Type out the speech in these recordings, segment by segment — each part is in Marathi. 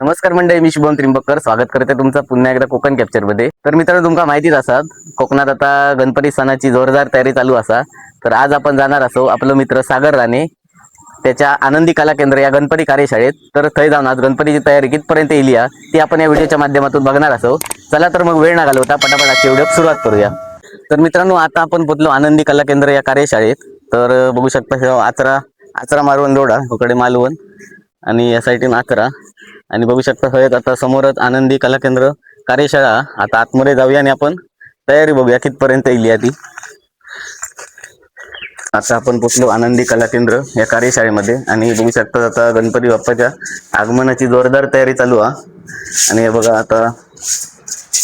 नमस्कार मंडळी, मी शुभम त्रिंबकर स्वागत करते तुमचं पुन्हा एकदा कोकण कॅप्चर मध्ये। तर मित्रांनो, तुमका माहितीच असत कोकणात आता गणपती सणाची जोरदार तयारी चालू असा। तर आज आपण जाणार असो आपलं मित्र सागर राणे त्याच्या आनंदी कला केंद्र या गणपती कार्यशाळेत। तर थंय जाऊन आज गणपतीची तयारी कितपर्यंत येईल ती आपण या व्हिडिओच्या माध्यमातून बघणार असो। चला तर मग वेळ न घालवता पटापट आजची व्हिडिओ सुरुवात करूया। तर मित्रांनो, आता आपण पोहोचलो आनंदी कला केंद्र या कार्यशाळेत। तर बघू शकता हे आचरा मालवण रोड इकडे मालवण आणि या साईडने आचरा आणि बघू शकता हयत आता समोरच आनंदी कला केंद्र कार्यशाळा। आता आतमध्ये जाऊया आणि आपण तयारी बघूया कितपर्यंत येईल ती। आता आपण पोहोचलो आनंदी कला केंद्र या कार्यशाळेमध्ये आणि बघू शकता आता गणपती बाप्पाच्या आगमनाची जोरदार तयारी चालू आहे। आणि हे बघा आता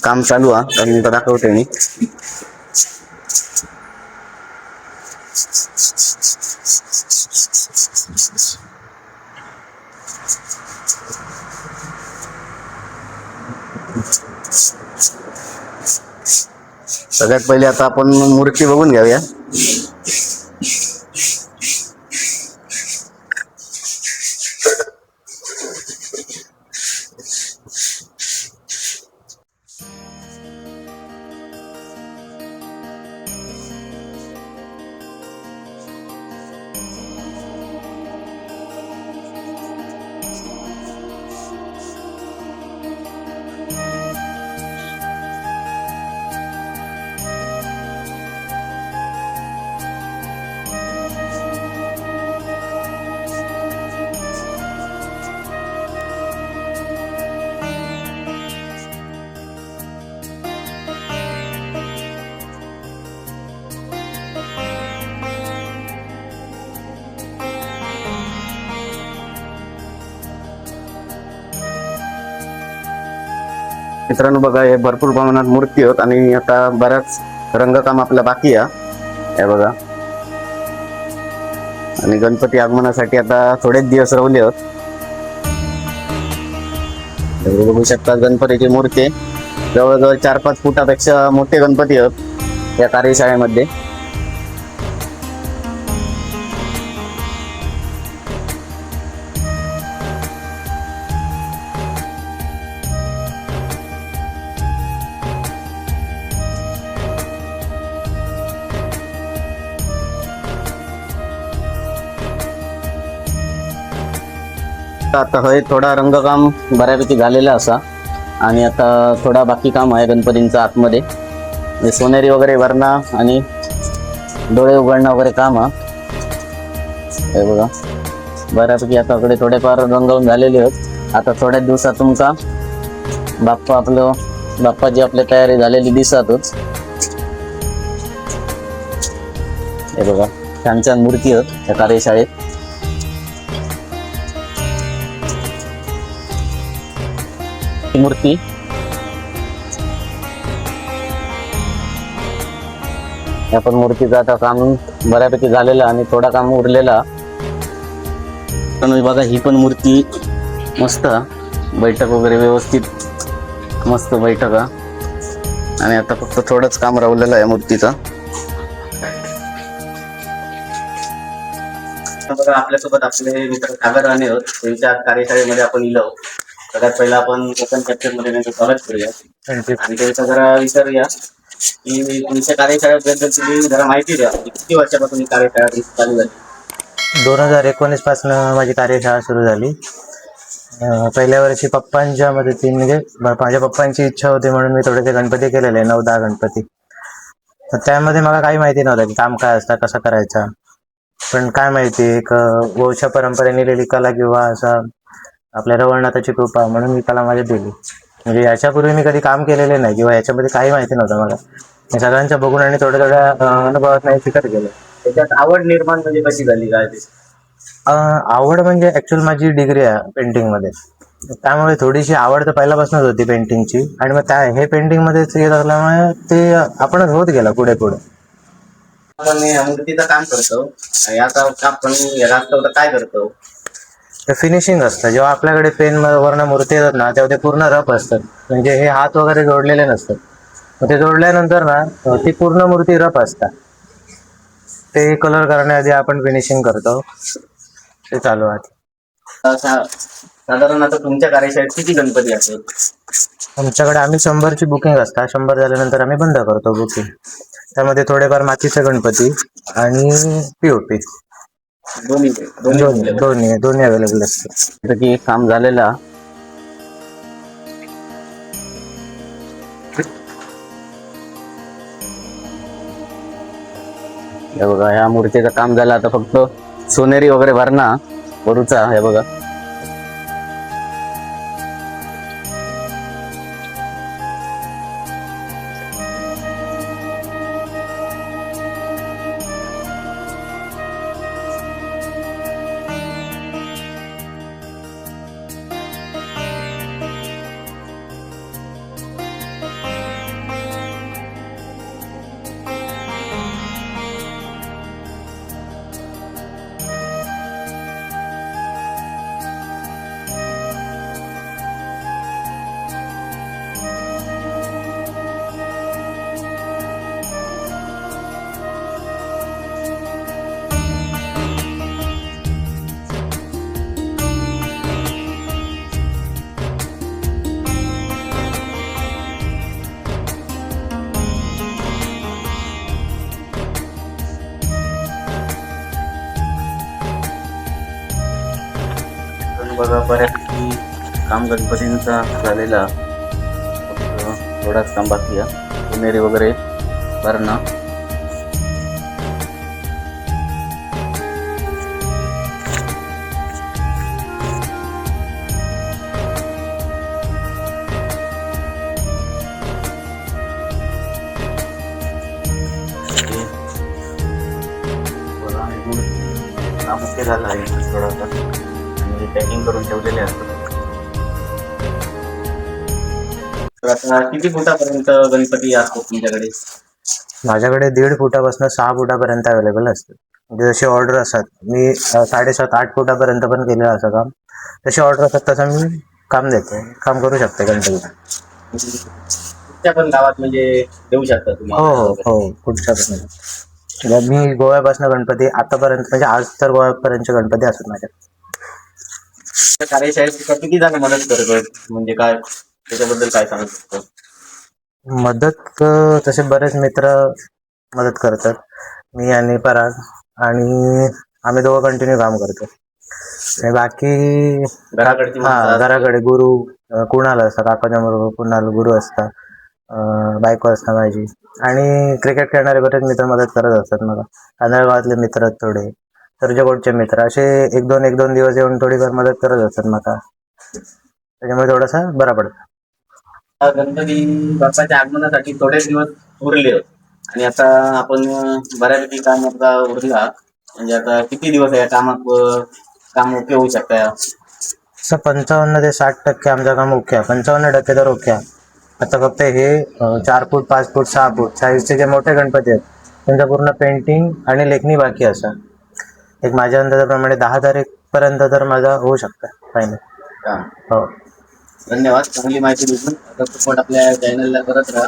काम चालू आहे आणि दाखवते मी। सगळ्यात पहिले आता आपण मूर्ती बघून घ्याव्या। मित्रांनो बघा, हे भरपूर प्रमाणात मूर्ती आहेत आणि आता बराच रंगकाम आपलं बाकी आहे। हे बघा, आणि गणपती आगमनासाठी आता थोडेच दिवस राहिले आहेत। बघू शकता गणपतीची मूर्ती जवळजवळ 4-5 फुटापेक्षा मोठे गणपती आहेत या कार्यशाळेमध्ये। आता हे थोडा रंगकाम बऱ्यापैकी झालेला असा आणि आता थोडा बाकी काम आहे गणपतींचा आतमध्ये सोनेरी वगैरे वरणा आणि डोळे उघडणं वगैरे काम आहे। हे बघा बऱ्यापैकी आता कडे थोडेफार रंगवून झालेले आहेत। आता थोड्याच दिवसात तुमका बाप्पाची आपली तयारी झालेली दिसतच। हे बघा छान छान मूर्ती आहेत या कार्यशाळेत। मूर्ती आपण मूर्तीचं आता काम बऱ्यापैकी झालेलं आणि थोडा काम उरलेला। पण बघा ही पण मूर्ती मस्त बैठक वगैरे व्यवस्थित मस्त बैठक आणि आता फक्त थोडंच काम राहिलेलं आहे मूर्तीचं। बघा आपल्यासोबत आपले मित्र सागर राणे आहेत, त्यांच्या कार्यशाळेमध्ये आपण इलो। सगळ्यात पहिला आपण कोकण कॅप्चर मध्ये त्यांचं स्वागत करूया आणि त्यांचा जरा विचारूया की तुमच्या कार्यशाळेबद्दल तुम्ही जरा माहिती द्या। किती वर्षापासून ही कार्यशाळा चालू झाली? 2019 पासून माझी कार्यशाळा सुरू झाली। पहिल्या वर्षी पप्पांच्या मदतीने म्हणजे माझ्या पप्पांची इच्छा होती म्हणून मी थोडेसे गणपती केलेले 9-10 गणपती। त्यामध्ये मला काही माहिती नव्हतं की काम काय असतं, कसं करायचं। पण काय माहिती एक वंश परंपरेने लिहिलेली कला किंवा असा आपल्या रवळनाथाची कृपा म्हणून मी कला माझ्या दिली. म्हणजे याच्यापूर्वी मी कधी काम केलेले नाही किंवा याच्यामध्ये काही माहिती नव्हतं मला. मी सगळ्यांच्या बघून आणि थोड्या थोड्या अनुभवात नाही शिकत गेलो. त्याच्यात आवड निर्माण म्हणजे कशी झाली काय ते? आवड म्हणजे ऍक्च्युअल माझी डिग्री आहे पेंटिंग मध्ये, त्यामुळे थोडीशी आवड तर पहिल्यापासूनच होती पेंटिंगची. आणि मग हे पेंटिंग मध्येच येत असल्यामुळे ते आपणच होत गेला पुढे पुढे. आपण या मूर्तीचं काम करतो, याचा आपण याला असतो तर काय करतो? ते फिनिशिंग असतं. जेव्हा आपल्याकडे पेन वरनं मूर्ती येतात ना, तेव्हा ते पूर्ण रफ असतात. म्हणजे हे हात वगैरे जोडलेले नसतात. मग ते जोडल्यानंतर ना ती पूर्ण मूर्ती रफ असतात. ते कलर करण्याआधी आपण फिनिशिंग करतो, ते चालू आहे. साधारण आता तुमच्या कार्यशाळेत किती गणपती असतात? आमच्याकडे आम्ही 100ची बुकिंग असतात. 100 झाल्यानंतर आम्ही बंद करतो बुकिंग. त्यामध्ये थोडेफार मातीचे गणपती आणि पीओपी दोन्ही दोन्ही दोन्ही दोन्ही अवेलेबल असतात. जसं की काम झालेलं हे बघा, या मूर्तीचं काम झालं. आता फक्त सोनेरी वगैरे भरणा वरूचा हे बघा. बघा, बऱ्यापैकी काम गणपतींचा झालेला, फक्त थोडाच काम बाकी आहे. सोनेरी वगैरे भरणा. काम ओके झालं आहे थोडासा, पॅकिंग करून ठेवलेले असतात. तर आता किती फुटापर्यंत गणपती असतो तुमच्याकडे? माझ्याकडे 1.5 फुटापासून 6 फुटापर्यंत अवेलेबल असतात. म्हणजे जशी ऑर्डर असतात, मी 7.5-8 फुटापर्यंत पण केलेलं असं काम. जशी ऑर्डर असतात तसं मी काम देतो, काम करू शकते गणपती. कुठच्या पण गावात म्हणजे देऊ शकता तुम्ही? हो हो हो, कुठच्या पण. मी गोव्यापासून गणपती आतापर्यंत, म्हणजे आज तर गोव्यापर्यंतचे गणपती असतात माझ्या. कार्यशाळेत किती जण मदत करतात, म्हणजे काय त्याच्याबद्दल काय सांगू शकतो? मदत तसे बरेच मित्र मदत करतात. मी आणि पराग आणि आम्ही दोघं कंटिन्यू काम करतो. आणि बाकी घराकडची घराकडे गुरु कुणाल असतात, काकाच्या बरोबर कुणाल गुरु असतात, बायको असतात माझी. आणि क्रिकेट खेळणारे बरेच मित्र मदत करत असतात मला. गावातले मित्र आहेत थोडे, सर्जकोटचे मित्र, असे एक दोन दिवस येऊन थोडीफार मदत करत असतात मला. त्याच्यामुळे थोडासा बरा पडतो. गणपती बाप्पाच्या आगमनासाठी थोडेच दिवस उरले आणि आता आपण बऱ्यापैकी काम आता उरला. म्हणजे आता किती दिवस या कामात काम ओके होऊ शकतं? असं 55 ते 60% आमचं काम ओके आहे. 55% तर ओके आहे. आता फक्त हे 4 फूट, 5 फूट, 6 फूट साईजचे जे मोठे गणपती आहेत त्यांचं पूर्ण पेंटिंग आणि लेखणी बाकी असं. एक माझ्या अंदाजाप्रमाणे 10 तारीखपर्यंत तर माझा होऊ शकतं फायनल. हो, धन्यवाद, चांगली माहिती दिली. आता सपोर्ट आपल्या चॅनलला करत राहा.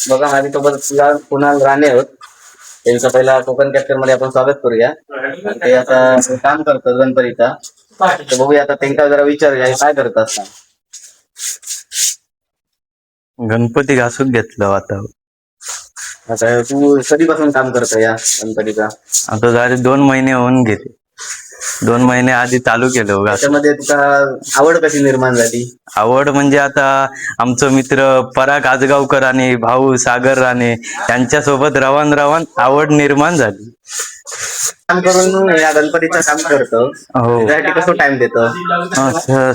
बघा, माझ्यासोबत कुणाल राणे आहोत. त्यांचं पहिला कोकण कॅप्चर मध्ये आपण स्वागत करूया. आणि ते आता काम करतात गणपतीचा. तर बघूया आता त्यांना जरा विचारूया हे काय करत असतात. गणपती घासून घेतलं आता. आता तू कधीपासून काम करतो या गणपतीचा? आता झाले 2 महिने होऊन गेले. 2 महिने आधी चालू केलं घासून. त्याच्यामध्ये तुका आवड कशी निर्माण झाली? आवड म्हणजे आता आमचं मित्र पराग आजगावकर आणि भाऊ सागर राणे यांच्यासोबत रवान रवान आवड निर्माण झाली. काम करून या गणपतीचं काम करतो हो. त्यासाठी कसं टाइम देतो?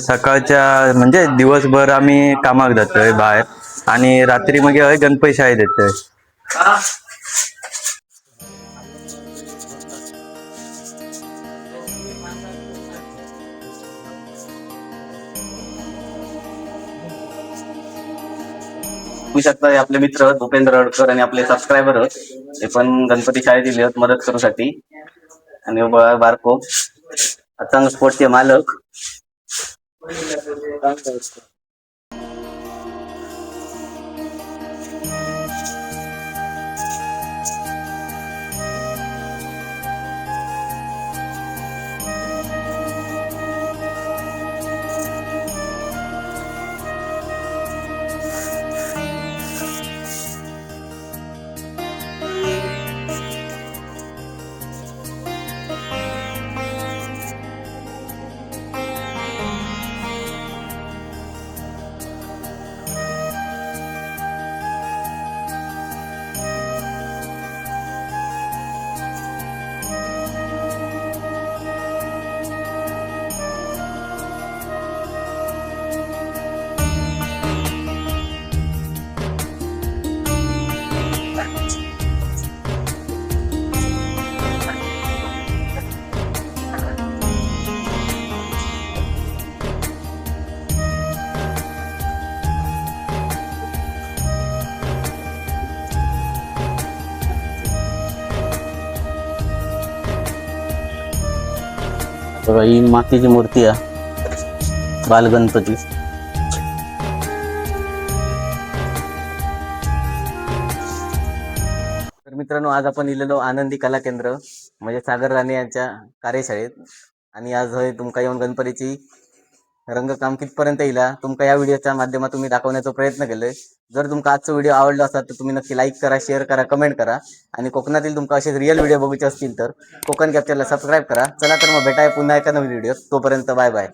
सकाळच्या म्हणजे दिवसभर आम्ही कामाक जातोय बाहेर आणि रात्री मग गणपती शाळेत येतोय. बघू शकता हे आपले मित्र भूपेंद्र अडकर आणि आपले सबस्क्रायबर हे पण गणपती शाळेत दिले आहेत मदत करूसाठी. आणि बारको अचांग स्पोर्टचे मालक. बघा ही मातीची मूर्ती आहे बालगणपती. तर मित्रांनो आज आपण इलेलो आनंदी कला केंद्र म्हणजे सागर राणे यांच्या कार्यशाळेत. आणि आज होय तुमका येऊन गणपतीची रंगकाम कितपर्यंत येईल तुमका या व्हिडिओच्या माध्यमातून मी दाखवण्याचा प्रयत्न केलोय. जर तुमका आजचा व्हिडिओ आवडला असेल तर तुम्ही नक्की लाईक करा, शेअर करा, कमेंट करा. आणि कोकणातील तुमका असे रिअल व्हिडिओ बघायचे असतील तर कोकण कॅप्चरला सबस्क्राईब करा. चला तर मग भेटाय पुन्हा एका नवीन व्हिडिओ. तोपर्यंत बाय बाय.